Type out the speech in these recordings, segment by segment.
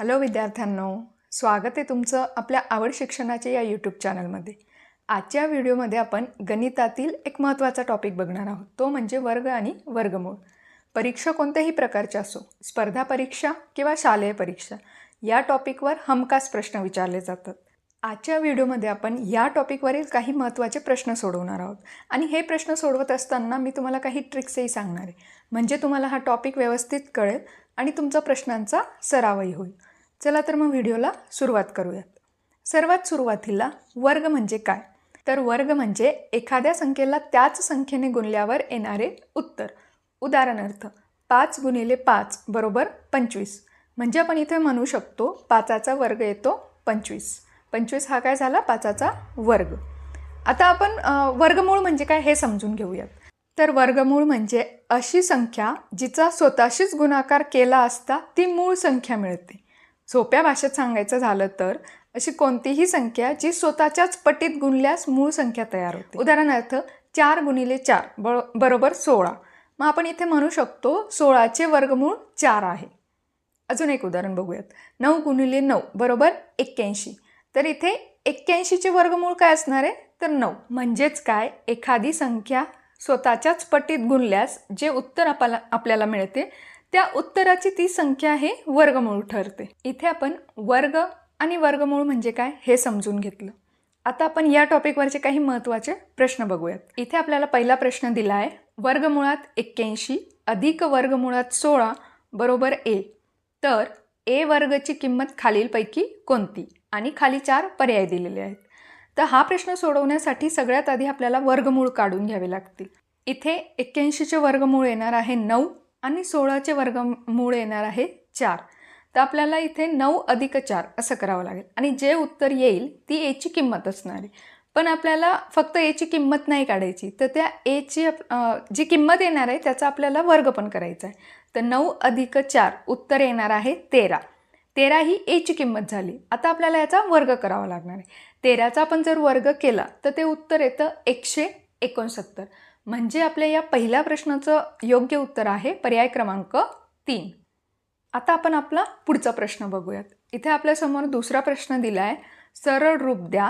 Hello विद्यार्थ्यांनो, स्वागत आहे तुमचं आपल्या आवड शिक्षणाच्या या यूट्यूब चॅनलमध्ये. आजच्या व्हिडिओमध्ये आपण गणितातील एक महत्त्वाचा टॉपिक बघणार आहोत. तो म्हणजे वर्ग आणि वर्गमूळ. परीक्षा कोणत्याही प्रकारची असो, स्पर्धा परीक्षा किंवा शालेय परीक्षा, या टॉपिकवर हमखास प्रश्न विचारले जातात. आजच्या व्हिडिओमध्ये आपण या टॉपिकवरील काही महत्त्वाचे प्रश्न सोडवणार आहोत आणि हे प्रश्न सोडवत असताना मी तुम्हाला काही ट्रिक्सही सांगणार आहे, म्हणजे तुम्हाला हा टॉपिक व्यवस्थित कळेल आणि तुमचा प्रश्नांचा सरावही होईल. चला तर मग व्हिडिओला सुरुवात करूयात. सर्वात सुरुवातीला वर्ग म्हणजे काय? तर वर्ग म्हणजे एखाद्या संख्येला त्याच संख्येने गुणल्यावर येणारे उत्तर. उदाहरणार्थ 5 गुणिले 5 बरोबर 25. म्हणजे आपण इथे म्हणू शकतो 5चा वर्ग येतो 25. 25 हा काय झाला? 5चा वर्ग. आता आपण वर्गमूळ म्हणजे काय हे समजून घेऊयात. तर वर्गमूळ म्हणजे अशी संख्या जिचा स्वतःशीच गुणाकार केला असता ती मूळ संख्या मिळते. सोप्या भाषेत सांगायचं झालं तर अशी कोणतीही संख्या जी स्वतःच्याच पटीत गुणल्यास मूळ संख्या तयार होते. उदाहरणार्थ 4 गुणिले 4 बरोबर 16. मग आपण इथे म्हणू शकतो 16चे वर्गमूळ 4 आहे. अजून एक उदाहरण बघूयात. 9 गुणिले 9 बरोबर 81. तर इथे 81चे वर्गमूळ काय असणार आहे? तर 9. म्हणजेच काय, एखादी संख्या स्वतःच्याच पटीत गुणल्यास जे उत्तर आपल्याला मिळते त्या उत्तराची ती संख्या हे वर्गमूळ ठरते. इथे आपण वर्ग आणि वर्गमूळ म्हणजे काय हे समजून घेतलं. आता आपण या टॉपिकवरचे काही महत्त्वाचे प्रश्न बघूयात. इथे आपल्याला पहिला प्रश्न दिला आहे, वर्गमुळात 81 अधिक वर्गमुळात 16 बरोबर a. तर a वर्गची किंमत खालीलपैकी कोणती? आणि खाली 4 पर्याय दिलेले आहेत. तर हा प्रश्न सोडवण्यासाठी सगळ्यात आधी आपल्याला वर्गमूळ काढून घ्यावे लागतील. इथे 81चे वर्गमूळ येणार आहे 9 आणि 16चे वर्गमूळ येणार आहे 4. तर आपल्याला इथे 9 अधिक 4 असं करावं लागेल आणि जे उत्तर येईल ती एची किंमत असणार आहे. पण आपल्याला फक्त एची किंमत नाही काढायची, तर त्या एची जी किंमत येणार आहे त्याचा आपल्याला वर्ग पण करायचा आहे. तर 9 अधिक 4 उत्तर येणार आहे 13. 13 ही एची किंमत झाली. आता आपल्याला याचा वर्ग करावा लागणार आहे. 13चा आपण जर वर्ग केला तर ते उत्तर येतं 169. म्हणजे आपल्या या पहिल्या प्रश्नाचं योग्य उत्तर आहे पर्याय क्रमांक 3. आता आपण आपला पुढचा प्रश्न बघूयात. इथे आपल्यासमोर दुसरा प्रश्न दिला आहे, सरळ रूप द्या.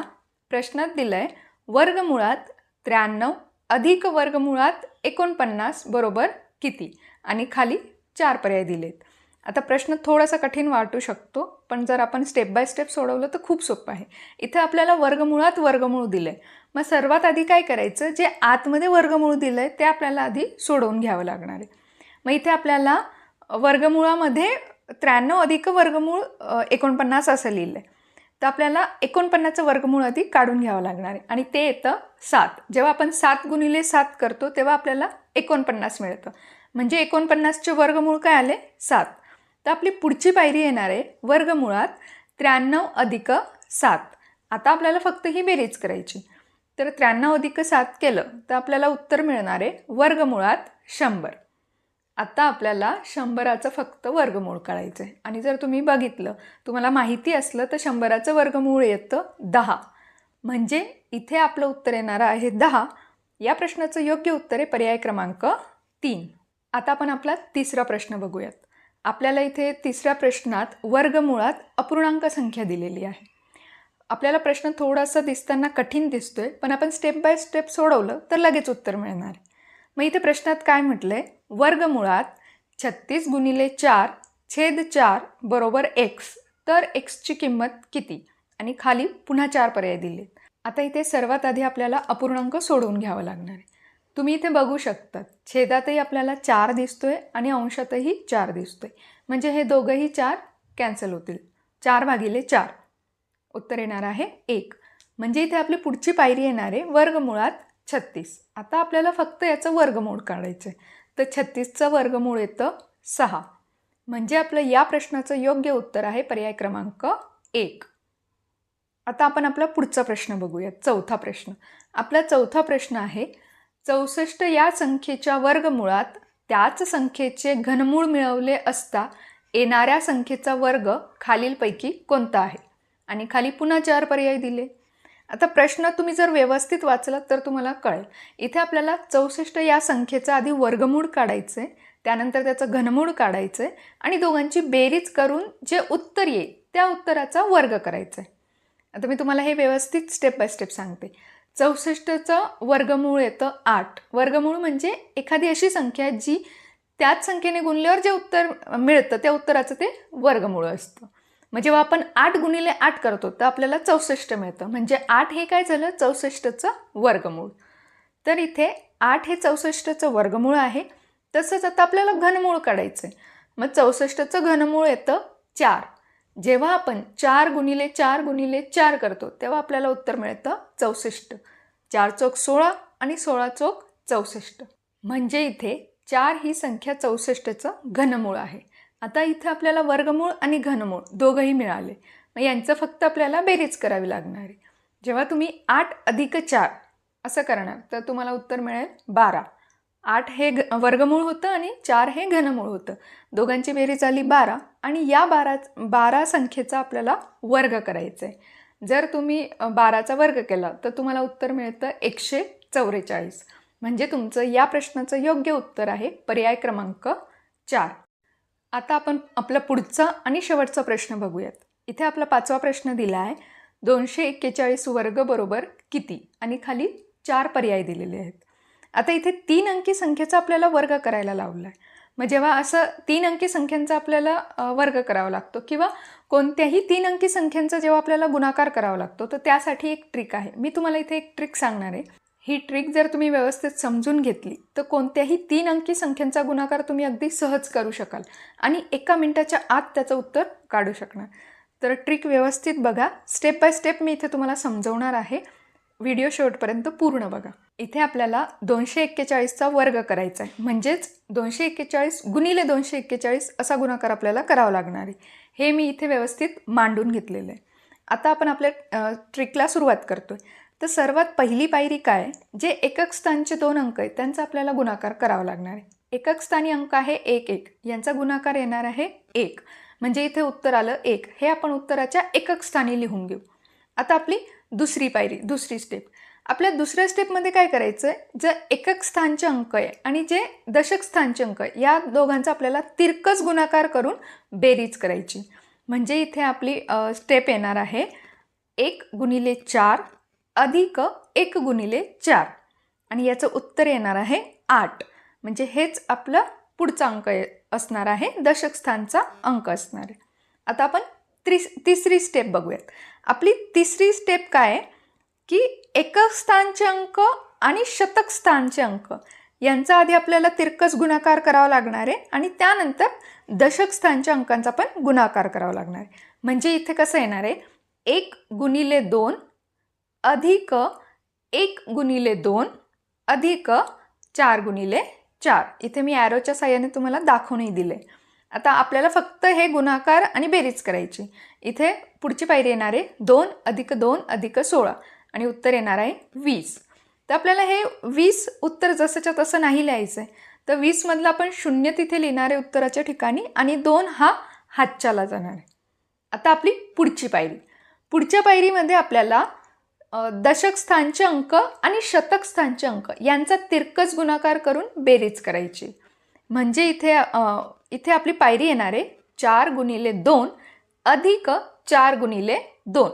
प्रश्नात दिलं आहे वर्गमुळात 93 अधिक वर्गमुळात 49 बरोबर किती? आणि खाली 4 पर्याय दिलेत. आता प्रश्न थोडासा कठीण वाटू शकतो, पण जर आपण स्टेप बाय स्टेप सोडवलं तर खूप सोपं आहे. इथे आपल्याला वर्गमुळात वर्गमूळ दिलं आहे. मग सर्वात आधी काय करायचं, जे आतमध्ये वर्गमूळ दिलं आहे ते आपल्याला आधी सोडवून घ्यावं लागणार आहे. मग इथे आपल्याला वर्गमुळामध्ये 93 अधिक वर्गमूळ 49 असं लिहिलं आहे. तर आपल्याला 49चं वर्गमूळ आधी काढून घ्यावं लागणार आहे आणि ते येतं 7. जेव्हा आपण 7 गुणिले 7 करतो तेव्हा आपल्याला 49 मिळतं. म्हणजे 49चे वर्गमूळ काय आले? 7. तर आपली पुढची पायरी येणार आहे वर्गमुळात 93 अधिक 7. आता आपल्याला फक्त ही बेरीज करायची. तर 93 अधिक 7 केलं तर आपल्याला उत्तर मिळणार आहे वर्गमुळात 100. आता आपल्याला 100चं फक्त वर्गमूळ काढायचं आहे. आणि जर तुम्ही बघितलं, तुम्हाला माहिती असलं तर 100चं वर्गमूळ येतं 10. म्हणजे इथे आपलं उत्तर येणार आहे 10. या प्रश्नाचं योग्य उत्तर आहे पर्याय क्रमांक 3. आता आपण आपला तिसरा प्रश्न बघूयात. आपल्याला इथे तिसऱ्या प्रश्नात वर्गमुळात अपूर्णांक संख्या दिलेली आहे. आपल्याला प्रश्न थोडासा दिसताना कठीण दिसतोय, पण आपण स्टेप बाय स्टेप सोडवलं तर लगेच उत्तर मिळणार आहे. मग इथे प्रश्नात काय म्हटलंय, वर्गमुळात 36 गुणिले 4 छेद 4 बरोबर x. तर xची किंमत किती? आणि खाली पुन्हा 4 पर्याय दिलेत. आता इथे सर्वात आधी आपल्याला अपूर्णांक सोडवून घ्यावं लागणार आहे. तुम्ही इथे बघू शकता छेदातही आपल्याला 4 दिसतोय आणि अंशातही 4 दिसतोय. म्हणजे हे दोघंही 4 कॅन्सल होतील. 4 भागिले 4 उत्तर येणार आहे 1. म्हणजे इथे आपली पुढची पायरी येणार आहे वर्गमुळात 36. आता आपल्याला फक्त याचं वर्गमूळ काढायचं आहे. तर 36चं वर्गमूळ येतं 6. म्हणजे आपलं या प्रश्नाचं योग्य उत्तर आहे पर्याय क्रमांक 1. आता आपण आपला पुढचा प्रश्न बघूयात. चौथा प्रश्न. आपला चौथा प्रश्न आहे, 64 या संख्येच्या वर्गमुळात त्याच संख्येचे घनमूळ मिळवले असता येणाऱ्या संख्येचा वर्ग खालीलपैकी कोणता आहे? आणि खाली पुन्हा 4 पर्याय दिले. आता प्रश्न तुम्ही जर व्यवस्थित वाचलात तर तुम्हाला कळेल. इथे आपल्याला 64 या संख्येचा आधी वर्गमूळ काढायचं आहे. त्यानंतर त्याचं घनमूळ काढायचं आहे आणि दोघांची बेरीज करून जे उत्तर येईल त्या उत्तराचा वर्ग करायचा आहे. आता मी तुम्हाला हे व्यवस्थित स्टेप बाय स्टेप सांगते. 64चं वर्गमूळ येतं 8. वर्गमूळ म्हणजे एखादी अशी संख्या जी त्याच संख्येने गुणल्यावर जे उत्तर मिळतं त्या उत्तराचं ते वर्गमूळ असतं. मग जेव्हा आपण 8 गुणिले 8 करतो तर आपल्याला 64 मिळतं. म्हणजे 8 हे काय झालं, 64चं वर्गमूळ. तर इथे 8 हे 64चं वर्गमूळ आहे. तसंच आता आपल्याला घनमूळ काढायचं आहे. मग 64चं घनमूळ येतं 4. जेव्हा आपण 4 गुणिले 4 गुणिले 4 करतो तेव्हा आपल्याला उत्तर मिळतं 64. 4 चौक 16 आणि 16 चौक 64. म्हणजे इथे 4 ही संख्या 64चं घनमूळ आहे. आता इथे आपल्याला वर्गमूळ आणि घनमूळ दोघंही मिळाले. मग यांचं फक्त आपल्याला बेरीज करावी लागणार आहे. जेव्हा तुम्ही 8 अधिक 4 असं करणार तर तुम्हाला उत्तर मिळेल 12. 8 हे वर्गमूळ होतं आणि 4 हे घनमूळ होतं. दोघांची बेरीज झाली 12 आणि या 12 संख्येचा आपल्याला वर्ग करायचा आहे. जर तुम्ही 12चा वर्ग केला तर तुम्हाला उत्तर मिळतं 144. म्हणजे तुमचं या प्रश्नाचं योग्य उत्तर आहे पर्याय क्रमांक 4. आता आपण आपला पुढचा आणि शेवटचा प्रश्न बघूयात. इथे आपला 5वा प्रश्न दिला आहे. 241 वर्ग बरोबर किती आणि खाली 4 पर्याय दिलेले आहेत. आता इथे 3 अंकी संख्येचा आपल्याला वर्ग करायला लावला आहे. मग जेव्हा असं 3 अंकी संख्यांचा आपल्याला वर्ग करावा लागतो किंवा कोणत्याही 3 अंकी संख्यांचा जेव्हा आपल्याला गुणाकार करावा लागतो तर त्यासाठी एक ट्रिक आहे. मी तुम्हाला इथे एक ट्रिक सांगणार आहे. ही ट्रिक जर तुम्ही व्यवस्थित समजून घेतली तर कोणत्याही 3 अंकी संख्यांचा गुणाकार तुम्ही अगदी सहज करू शकाल आणि 1 मिनिटाच्या आत त्याचं उत्तर काढू शकणार. तर ट्रिक व्यवस्थित बघा. स्टेप बाय स्टेप मी इथे तुम्हाला समजवणार आहे. व्हिडिओ शेवटपर्यंत पूर्ण बघा. इथे आपल्याला 241चा वर्ग करायचा आहे. म्हणजेच 241 गुणिले 241 असा गुणाकार आपल्याला करावा लागणार आहे. हे मी इथे व्यवस्थित मांडून घेतलेलं आहे. आता आपण आपल्या ट्रिकला सुरुवात करतोय. तर सर्वात पहिली पायरी काय, जे एकक स्थानचे 2 अंक आहेत त्यांचा आपल्याला गुणाकार करावा लागणार आहे. एकक स्थानी अंक आहे 1 1, यांचा गुणाकार येणार आहे 1. म्हणजे इथे उत्तर आलं 1. हे आपण उत्तराच्या एकक स्थानी लिहून घेऊ. आता आपली दुसरी पायरी, दुसरी स्टेप. आपल्या दुसऱ्या स्टेपमध्ये काय करायचं आहे, जर एकक स्थानचे अंक आहे आणि जे दशक स्थानचे अंक आहे या दोघांचा आपल्याला तिरकस गुणाकार करून बेरीज करायची. म्हणजे इथे आपली स्टेप येणार आहे 1 गुणिले 4 अधिक 1 गुणिले 4 आणि याचं उत्तर येणार आहे 8. म्हणजे हेच आपलं पुढचा अंक असणार आहे, दशक स्थानचा अंक असणार आहे. आता आपण तिसरी स्टेप बघूयात. आपली तिसरी स्टेप काय आहे की एकक स्थानचे अंक आणि शतक स्थानचे अंक यांचा आधी आपल्याला तिरकस गुणाकार करावा लागणार आहे आणि त्यानंतर दशक स्थानच्या अंकांचा पण गुणाकार करावा लागणार आहे. म्हणजे इथे कसं येणार आहे, 1 गुणिले 2 अधिक 1 गुणिले 2 अधिक 4 गुणिले 4. इथे मी ॲरोच्या साहाय्याने तुम्हाला दाखवूनही दिले. आता आपल्याला फक्त हे गुणाकार आणि बेरीज करायची. इथे पुढची पायरी येणार आहे 2 अधिक 2 अधिक 16 आणि उत्तर येणार आहे 20. तर आपल्याला हे 20 उत्तर जसंच्या तसं नाही लिहायचं आहे. तर 20 मधलं आपण 0 तिथे लिहिणार आहे उत्तराच्या ठिकाणी आणि 2 हा हातच्याला जाणार आहे. आता आपली पुढची पायरी. पुढच्या पायरीमध्ये आपल्याला दशक स्थानचे अंक आणि शतक स्थानचे अंक यांचा तिरकस गुणाकार करून बेरीज करायची. म्हणजे इथे आपली पायरी येणार आहे 4 गुणिले 2 अधिक 4 गुणिले 2.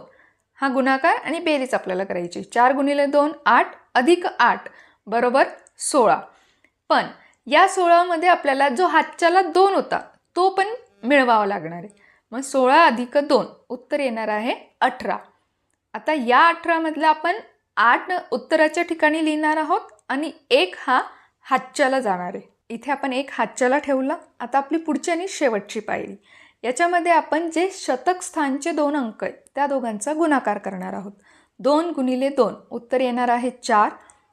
हा गुणाकार आणि बेरीज आपल्याला करायची. 4 गुणिले 2 8 अधिक 8 बरोबर 16. पण या 16मध्ये आपल्याला जो हातच्याला 2 होता तो पण मिळवावा लागणार आहे. मग 16 अधिक 2 उत्तर येणार आहे 18. आता या 18 मधला आपण 8 उत्तराच्या ठिकाणी लिहिणार आहोत आणि 1 हा हातच्याला जाणार आहे. इथे आपण 1 हातच्याला ठेवला. आता आपली पुढची आणि शेवटची पायरी. याच्यामध्ये आपण जे शतक स्थानचे 2 अंक आहेत त्या दोघांचा गुणाकार करणार आहोत. 2 गुणिले 2 उत्तर येणार आहे 4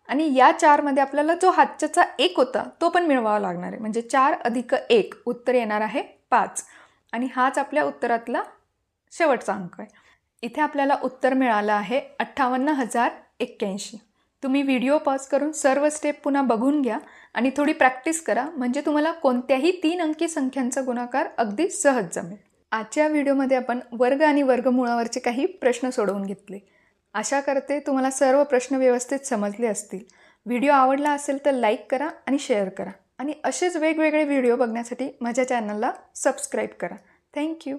आणि या 4 मध्ये आपल्याला जो हातच्याचा 1 होता तो पण मिळवावा लागणार आहे. म्हणजे 4 अधिक 1 उत्तर येणार आहे 5 आणि हाच आपल्या उत्तरातला शेवटचा अंक आहे. इथे आपल्याला उत्तर मिळालं आहे 58,081. तुम्ही व्हिडिओ पॉज करून सर्व स्टेप पुन्हा बघून घ्या आणि थोडी प्रॅक्टिस करा. म्हणजे तुम्हाला कोणत्याही 3 अंकी संख्यांचा गुणाकार अगदी सहज जमेल. आजच्या व्हिडिओमध्ये आपण वर्ग आणि वर्गमुळावरचे काही प्रश्न सोडवून घेतले. आशा करते तुम्हाला सर्व प्रश्न व्यवस्थित समजले असतील. व्हिडिओ आवडला असेल तर लाईक करा आणि शेअर करा. आणि असेच वेगवेगळे व्हिडिओ बघण्यासाठी माझ्या चॅनलला सबस्क्राईब करा. थँक्यू.